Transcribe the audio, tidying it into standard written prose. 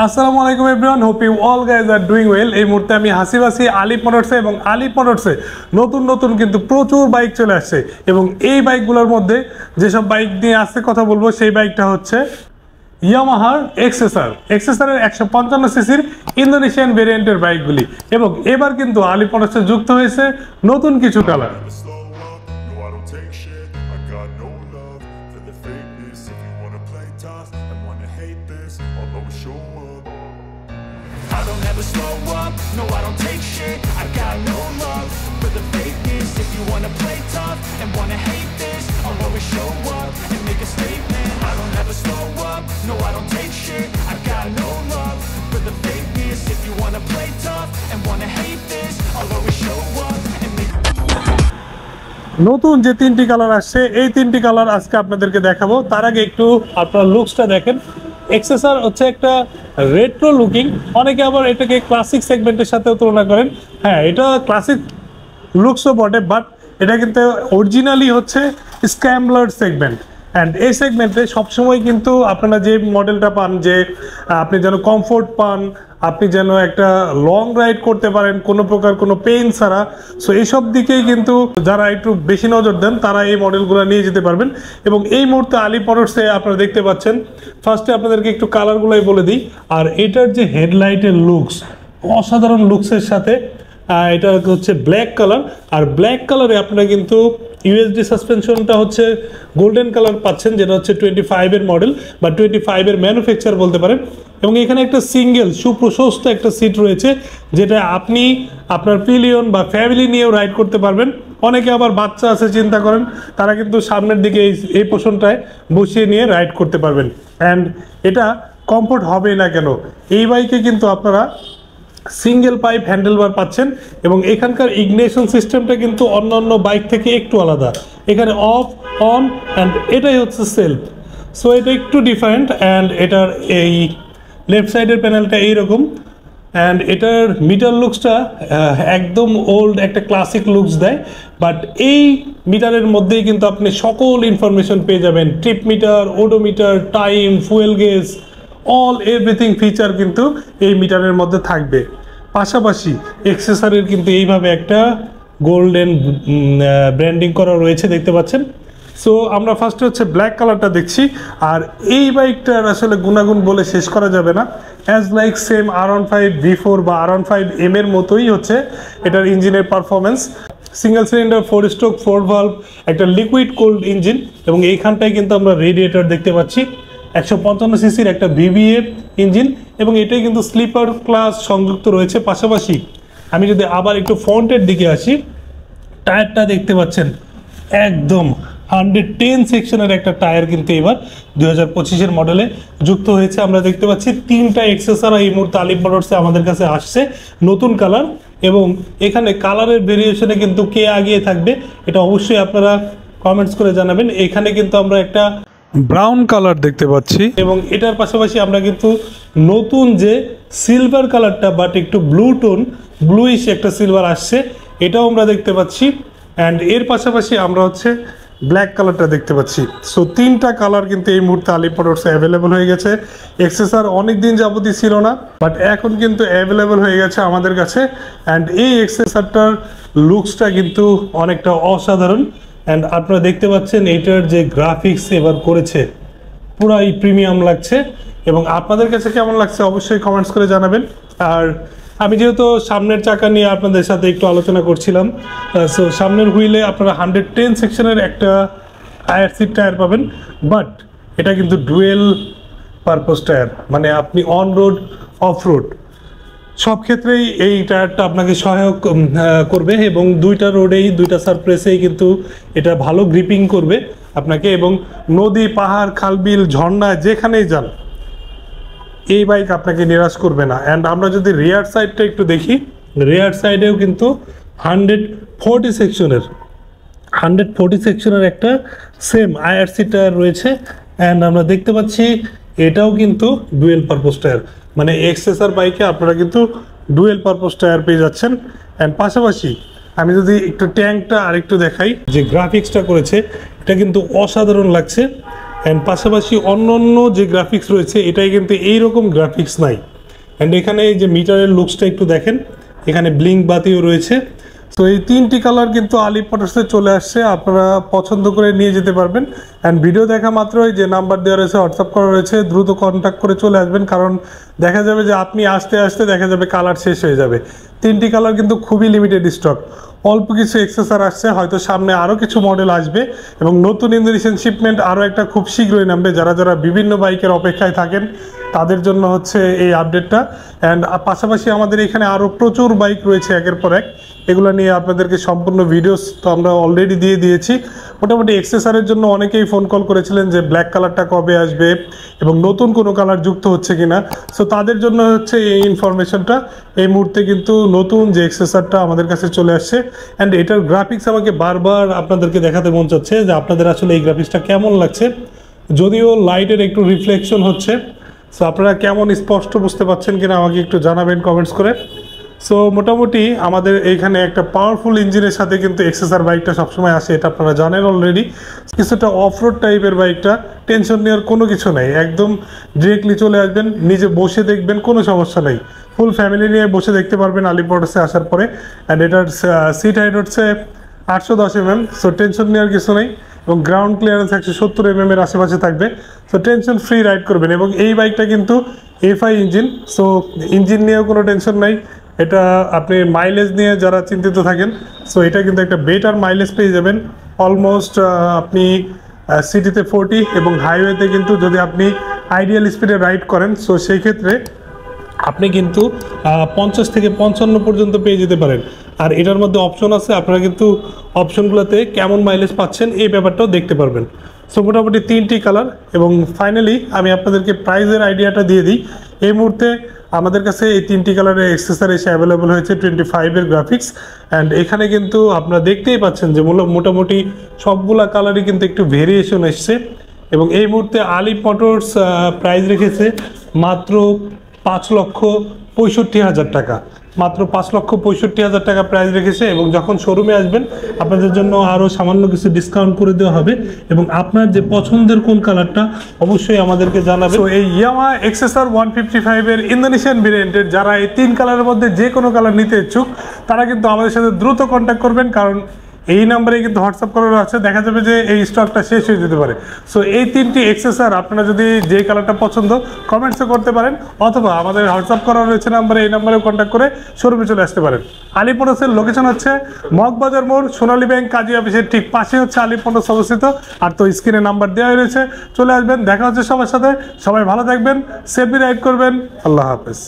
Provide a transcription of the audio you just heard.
আসসালামু আলাইকুম everyone, hope you all guys are doing well. এই মুহূর্তে আমি হাসিব আছি আলিফ মোটরসে এবং আলিফ মোটরসে নতুন কিন্তু প্রচুর বাইক চলে আসছে এবং এই বাইকগুলোর মধ্যে যেসব বাইক নিয়ে আসছে কথা বলবো সেই বাইকটা হচ্ছে ইয়ামাহার এক্সেসারের 155 সিসির ইন্দোনেশিয়ান ভেরিয়েন্টের বাইকগুলি এবং এবার কিন্তু আলিফ মোটরসে যুক্ত হয়েছে নতুন কিছু colour. I don't ever slow up, no I don't take shit. I got no love for the fakeness. If you wanna play tough and wanna hate this, I'll always show up and make a statement. I don't ever slow up, no I don't take shit. I got no love for the fakeness. If you wanna play tough and wanna hate this, I'll always show up and make নতুন যে তিনটি colour আসছে এই তিনটি colour আজকে আপনাদেরকে দেখাবো। তার আগে একটু আপনারা লুকসটা দেখেন। এক্সেসার হচ্ছে একটা রেট্রো লুকিং, অনেকে আবার এটাকে ক্লাসিক সেগমেন্টের সাথেও তুলনা করেন। হ্যাঁ, এটা ক্লাসিক লুকসও বটে, বাট এটা কিন্তু অরিজিনালি হচ্ছে স্ক্র্যাম্বলার সেগমেন্ট। অ্যান্ড এই সেগমেন্টে সবসময় কিন্তু আপনারা যে মডেলটা পান, যে আপনি যেন কমফোর্ট পান, আপনি যেন একটা লং রাইড করতে পারেন কোনো প্রকার কোনো পেইন ছাড়া। সো এইসব দিকেই কিন্তু যারা একটু বেশি নজর দেন তারা এই মডেলগুলো নিয়ে যেতে পারবেন। এবং এই মুহূর্তে আলিফ মোটরসে আপনারা দেখতে পাচ্ছেন, ফার্স্টে আপনাদেরকে একটু কালারগুলোই বলে দিই। আর এটার যে হেডলাইটের লুকস, অসাধারণ লুকসের সাথে এটা হচ্ছে ব্ল্যাক কালার। আর ব্ল্যাক কালারে আপনারা কিন্তু ইউএসডি সাসপেনশনটা হচ্ছে গোল্ডেন কালার পাচ্ছেন, যেটা হচ্ছে 25-এর মডেল বা 25-এর ম্যানুফ্যাকচার বলতে পারেন। এবং এখানে একটা সিঙ্গেল সুপ্রশস্ত একটা সিট রয়েছে, যেটা আপনি আপনার পিলিয়ন বা ফ্যামিলি নিয়েও রাইড করতে পারবেন। অনেকে আবার বাচ্চা আছে চিন্তা করেন, তারা কিন্তু সামনের দিকে এই পোর্শনটায় বসিয়ে নিয়ে রাইড করতে পারবেন। অ্যান্ড এটা কমফোর্ট হবে না কেন, এই বাইকে কিন্তু আপনারা সিঙ্গেল পাইপ হ্যান্ডেলবার পাচ্ছেন এবং এখানকার ইগনিশন সিস্টেমটা কিন্তু অন্যান্য বাইক থেকে একটু আলাদা। এখানে অফ অন অ্যান্ড এটাই হচ্ছে সেলফ। সো এটা একটু ডিফারেন্ট। অ্যান্ড এটার এই লেফট সাইডের প্যানেলটা এইরকম। অ্যান্ড এটার মিটার লুকসটা একদম ওল্ড একটা ক্লাসিক লুকস দেয়, বাট এই মিটারের মধ্যেই কিন্তু আপনি সকল ইনফরমেশন পেয়ে যাবেন। Trip meter, odometer, time, fuel gauge, all everything feature কিন্তু এই মিটারের মধ্যে থাকবে। পাশাপাশি এক্সেসারির কিন্তু এইভাবে একটা গোল্ডেন ব্র্যান্ডিং করা রয়েছে, দেখতে পাচ্ছেন। সো আমরা ফার্স্টে হচ্ছে ব্ল্যাক কালারটা দেখছি। আর এই বাইকটার আসলে গুণাগুণ বলে শেষ করা যাবে না। As like same R15 V4 বা R15M এর মতোই হচ্ছে এটার ইঞ্জিনের performance. Single cylinder 4 stroke 4 valve একটা লিকুইড কোল্ড ইঞ্জিন এবং এইখানটায় কিন্তু আমরা রেডিয়েটর দেখতে পাচ্ছি। 155 সিসির একটা VVA ইঞ্জিন এবং এটাই কিন্তু স্লিপার ক্লাস সংযুক্ত রয়েছে। পাশাপাশি আমি যদি আবার একটু ফ্রন্টের দিকে আসি, টায়ারটা দেখতে পাচ্ছেন একদম 110 সেকশনের একটা টায়ার কিন্তু এবার 2025-এর মডেলে যুক্ত হয়েছে। আমরা দেখতে পাচ্ছি তিনটা এক্সেসার এই মুহূর্তে আলিফ মোটরসে আমাদের কাছে আসছে নতুন কালার। এবং এখানে কালারের ভেরিয়েশনে কিন্তু কে আগিয়ে থাকবে এটা অবশ্যই আপনারা কমেন্টস করে জানাবেন। এখানে কিন্তু আমরা একটা ব্রাউন কালার দেখতে পাচ্ছি এবং এটার পাশাপাশি আমরা কিন্তু নতুন যে সিলভার কালারটা, বাট একটু ব্লুইশ একটা সিলভার আসছে, এটাও আমরা দেখতে পাচ্ছি। অ্যান্ড এর পাশাপাশি আমরা হচ্ছে ব্ল্যাক কালারটা দেখতে পাচ্ছি। সো তিনটা কালার কিন্তু এই মুহূর্তে আলিফ মোটরসে অ্যাভেলেবল হয়ে গেছে। এক্সেসার অনেক দিন যাবতই ছিল না, বাট এখন কিন্তু অ্যাভেলেবল হয়ে গেছে আমাদের কাছে। অ্যান্ড এই এক্সেসারটার লুকসটা কিন্তু অনেকটা অসাধারণ। অ্যান্ড আপনারা দেখতে পাচ্ছেন এইটার যে গ্রাফিক্স এবার করেছে পুরাই প্রিমিয়াম লাগছে। এবং আপনাদের কাছে কেমন লাগছে অবশ্যই কমেন্টস করে জানাবেন। আর আমি যেহেতু সামনের চাকা নিয়ে আপনাদের সাথে একটু আলোচনা করছিলাম, সো সামনের হুইলে আপনারা 110 সেকশনের একটা IRC টায়ার পাবেন, বাট এটা কিন্তু ডুয়েল পারপোজ টায়ার, মানে আপনি অন রোড অফ রোড সব ক্ষেত্রেই এই টায়ারটা আপনাকে সহায়ক করবে এবং দুইটা রোডেই দুইটা সারফেসেই কিন্তু এটা ভালো গ্রিপিং করবে আপনাকে। এবং নদী, পাহাড়, খালবিল, ঝর্ণা যেখানেই যান এই বাইক আপনাকে নিরাশ করবে না। অ্যান্ড আমরা যদি রিয়ার সাইডটা একটু দেখি, রিয়ার সাইডেও কিন্তু 140 সেকশনের একটা সেম IRC টায়ার রয়েছে। অ্যান্ড আমরা দেখতে পাচ্ছি এটাও কিন্তু ডুয়েল পারপোজ টায়ার, মানে এক্সেসার বাইকে আপনারা কিন্তু ডুয়েল পারপোজ টায়ার পেয়ে যাচ্ছেন। অ্যান্ড পাশাপাশি আমি যদি একটু ট্যাঙ্কটা আরেকটু দেখাই, যে গ্রাফিক্সটা করেছে এটা কিন্তু অসাধারণ লাগছে। অ্যান্ড পাশাপাশি অন্য অন্য যে গ্রাফিক্স রয়েছে এটাই কিন্তু এইরকম গ্রাফিক্স নাই। অ্যান্ড এখানে এই যে মিটারের লুকসটা একটু দেখেন, এখানে ব্লিঙ্ক বাতিও রয়েছে। তো এই 3টি কালার কিন্তু আলিফ মোটরসে চলে আসছে, আপনারা পছন্দ করে নিয়ে যেতে পারবেন। অ্যান্ড ভিডিও দেখা মাত্রই যে নাম্বার দেওয়া রয়েছে, হোয়াটসঅ্যাপ করা রয়েছে, দ্রুত কন্ট্যাক্ট করে চলে আসবেন, কারণ দেখা যাবে যে আপনি আসতে আসতে দেখা যাবে কালার শেষ হয়ে যাবে। 3টি কালার কিন্তু খুবই লিমিটেড স্টক, অল্প কিছু এক্সেসর আসছে, হয়তো সামনে আরও কিছু মডেল আসবে এবং নতুন ইন্দোনেশিয়ান শিপমেন্ট আরও একটা খুব শীঘ্রই নামবে। যারা যারা বিভিন্ন বাইকের অপেক্ষায় থাকেন তাদের জন্য হচ্ছে এই আপডেটটা। অ্যান্ড পাশাপাশি আমাদের এখানে আরও প্রচুর বাইক রয়েছে একের পর এক, এগুলো নিয়ে আপনাদেরকে সম্পূর্ণ ভিডিওস তো আমরা অলরেডি দিয়ে দিয়েছি। মোটামুটি এক্সেসরের জন্য অনেকেই ফোন কল করেছিলেন যে ব্ল্যাক কালারটা কবে আসবে এবং নতুন কোনো কালার যুক্ত হচ্ছে কিনা। সো তাদের জন্য হচ্ছে এই ইনফরমেশনটা। এই মুহূর্তে কিন্তু নতুন যে এক্সেসরটা আমাদের কাছে চলে আসছে, অ্যান্ড এটার গ্রাফিক্স আমাকে বারবার আপনাদেরকে দেখাতে মন চাচ্ছে যে আপনাদের আসলে এই গ্রাফিক্সটা কেমন লাগছে। যদিও লাইটের একটু রিফ্লেকশন হচ্ছে, সো আপনারা কেমন স্পষ্ট বুঝতে পারছেন কিনা আমাকে একটু জানাবেন কমেন্টস করে। সো মোটামুটি আমাদের এইখানে একটা পাওয়ারফুল ইঞ্জিনের সাথে কিন্তু এক্সেসর বাইকটা সবসময় আসে, এটা আপনারা জানেন অলরেডি। কিছুটা অফরোড টাইপের বাইকটা, টেনশন নেওয়ার কোনো কিছু নেই, একদম ডিরেক্টলি চলে আসবেন, নিজে বসে দেখবেন, কোনো সমস্যা নেই। ফুল ফ্যামিলি নিয়ে বসে দেখতে পারবেন আলিফ মোটরসে আসার পরে। অ্যান্ড এটার সিট হাইট হচ্ছে 810 mm, সো টেনশন নেওয়ার কিছু নেই। এবং গ্রাউন্ড ক্লিয়ারেন্স 170 mm এর আশেপাশে থাকবে, সো টেনশন ফ্রি রাইড করবেন। এবং এই বাইকটা কিন্তু FI ইঞ্জিন, সো ইঞ্জিন নিয়েও কোনো টেনশন নাই। এটা আপনি মাইলেজ নিয়ে যারা চিন্তিত থাকেন, সো এটা কিন্তু একটা বেটার মাইলেজ পেয়ে যাবেন। অলমোস্ট আপনি সিটিতে 40 এবং হাইওয়েতে কিন্তু যদি আপনি আইডিয়াল স্পিডে রাইড করেন, সো সেই ক্ষেত্রে আপনি কিন্তু 50 থেকে 55 পর্যন্ত পেয়ে যেতে পারেন। আর এটার মধ্যে অপশন আছে, আপনারা কিন্তু অপশনগুলোতে কেমন মাইলেজ পাচ্ছেন এই ব্যাপারটাও দেখতে পারবেন। সো মোটামুটি 3টি কালার। এবং ফাইনালি আমি আপনাদেরকে প্রাইসের আইডিয়াটা দিয়ে দিই। এই মুহূর্তে আমাদের কাছে এই 3টি কালারের এক্সেসর এসে অ্যাভেলেবল হয়েছে 25 গ্রাফিক্স। অ্যান্ড এখানে কিন্তু আপনারা দেখতেই পাচ্ছেন যে মোটামুটি সবগুলা কালারই কিন্তু একটু ভেরিয়েশন এসছে। এবং এই মুহূর্তে আলিফ মোটরস প্রাইস রেখেছে মাত্র 5,65,000 টাকা, মাত্র 5,65,000 টাকা প্রাইস রেখেছে। এবং যখন শোরুমে আসবেন আপনাদের জন্য আরও সামান্য কিছু ডিসকাউন্ট করে দেওয়া হবে। এবং আপনার যে পছন্দের কোন কালারটা অবশ্যই আমাদেরকে জানাবেন। তো এই ইয়ামাহা এক্সেসর 155 এর ইন্দোনেশিয়ান ভেরিয়েন্টের যারা এই 3 কালারের মধ্যে যে কোনো কালার নিতে ইচ্ছুক তারা কিন্তু আমাদের সাথে দ্রুত কন্ট্যাক্ট করবেন, কারণ এই নাম্বারে কিন্তু হোয়াটসঅ্যাপ করানো আছে, দেখা যাবে যে এই স্টকটা শেষ হয়ে যেতে পারে। সো এই 3টি এক্সেসর আপনারা যদি যে কালারটা পছন্দ কমেন্টসে করতে পারেন, অথবা আমাদের হোয়াটসঅ্যাপ করা রয়েছে নাম্বারে, এই নাম্বারে কন্ট্যাক্ট করে শোরুমে চলে আসতে পারেন। আলিফ মোটরসের লোকেশন হচ্ছে মগবাজার মোড়, সোনালী ব্যাংক কাজী অফিসের ঠিক পাশে হচ্ছে আলিফ মোটরস অবস্থিত। আর তো স্ক্রিনে নাম্বার দেওয়া রয়েছে, চলে আসবেন, দেখা হচ্ছে সবার সাথে। সবাই ভালো থাকবেন, সেফলি রাইড করবেন। আল্লাহ হাফেজ।